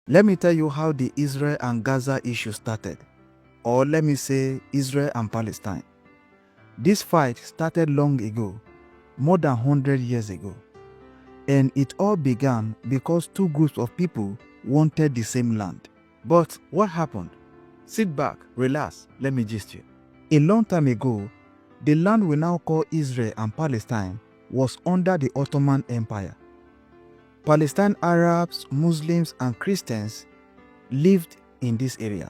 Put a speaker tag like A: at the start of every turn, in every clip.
A: Let me tell you how the Israel and Gaza issue started, or let me say Israel and Palestine. This fight started long ago, more than 100 years ago, and it all began because two groups of people wanted the same land. But what happened? Sit back, relax, let me gist you. A long time ago, the land we now call Israel and Palestine was under the Ottoman Empire. Palestine Arabs, Muslims, and Christians lived in this area.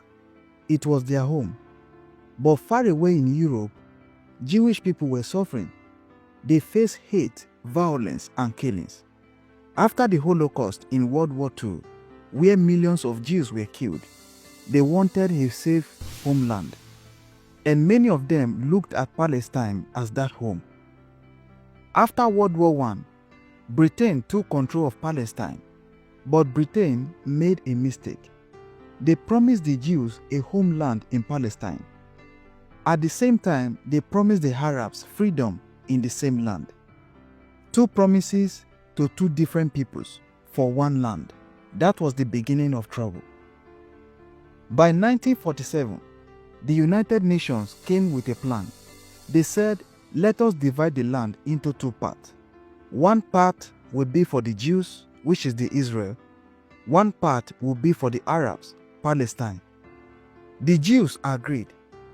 A: It was their home. But far away in Europe, Jewish people were suffering. They faced hate, violence, and killings. After the Holocaust in World War II, where millions of Jews were killed, they wanted a safe homeland. And many of them looked at Palestine as that home. After World War I, Britain took control of Palestine, but Britain made a mistake. They promised the Jews a homeland in Palestine. At the same time, they promised the Arabs freedom in the same land. Two promises to two different peoples for one land. That was the beginning of trouble. By 1947, the United Nations came with a plan. They said, let us divide the land into two parts. One part will be for the Jews, which is the Israel. One part will be for the Arabs, Palestine. The Jews agreed,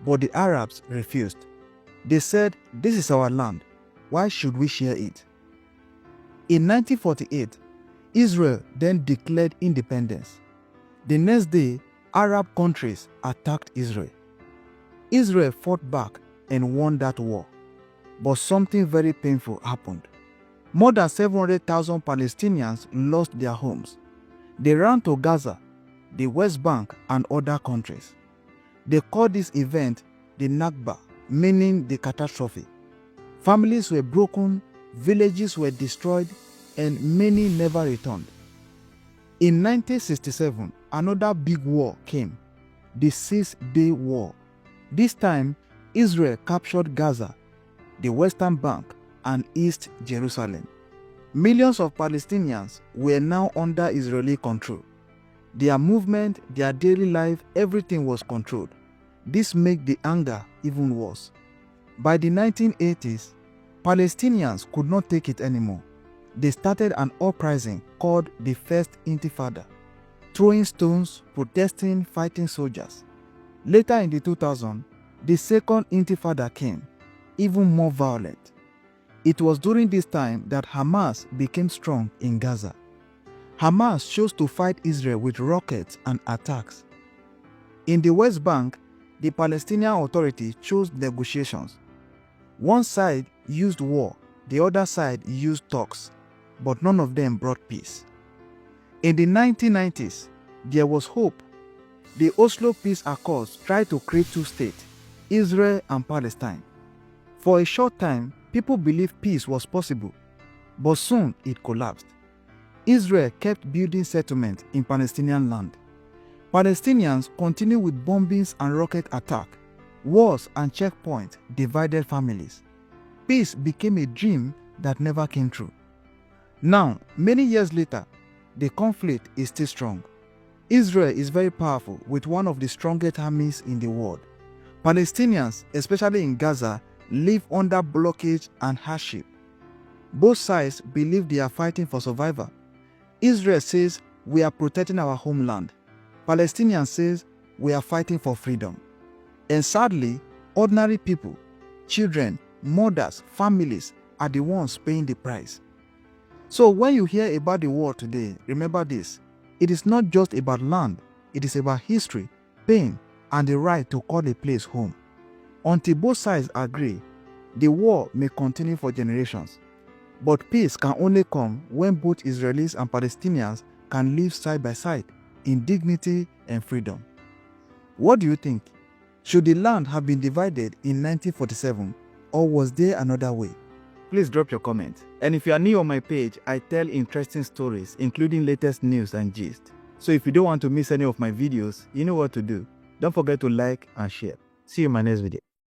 A: but the Arabs refused. They said, this is our land. Why should we share it? In 1948, Israel then declared independence. The next day, Arab countries attacked Israel. Israel fought back and won that war. But something very painful happened. More than 700,000 Palestinians lost their homes. They ran to Gaza, the West Bank, and other countries. They called this event the Nakba, meaning the catastrophe. Families were broken, villages were destroyed, and many never returned. In 1967, another big war came, the Six-Day War. This time, Israel captured Gaza, the Western Bank, and East Jerusalem. Millions of Palestinians were now under Israeli control. Their movement, their daily life, everything was controlled. This made the anger even worse. By the 1980s, Palestinians could not take it anymore. They started an uprising called the First Intifada, throwing stones, protesting, fighting soldiers. Later in the 2000s, the Second Intifada came, even more violent. It was during this time that Hamas became strong in Gaza. Hamas chose to fight Israel with rockets and attacks. In the West Bank, the Palestinian Authority chose negotiations. One side used war, the other side used talks, but none of them brought peace. In the 1990s, there was hope. The Oslo Peace Accords tried to create two states, Israel and Palestine. For a short time, people believed peace was possible, but soon it collapsed. Israel kept building settlements in Palestinian land. Palestinians continued with bombings and rocket attacks. Wars and checkpoints divided families. Peace became a dream that never came true. Now, many years later, the conflict is still strong. Israel is very powerful with one of the strongest armies in the world. Palestinians, especially in Gaza, live under blockage and hardship. Both sides believe they are fighting for survival. Israel says, we are protecting our homeland. Palestinians says, we are fighting for freedom. And sadly, ordinary people, children, mothers, families are the ones paying the price. So when you hear about the war today, remember this. It is not just about land. It is about history, pain, and the right to call a place home. Until both sides agree, the war may continue for generations. But peace can only come when both Israelis and Palestinians can live side by side in dignity and freedom. What do you think? Should the land have been divided in 1947, or was there another way? Please drop your comment. And if you are new on my page, I tell interesting stories, including latest news and gist. So if you don't want to miss any of my videos, you know what to do. Don't forget to like and share. See you in my next video.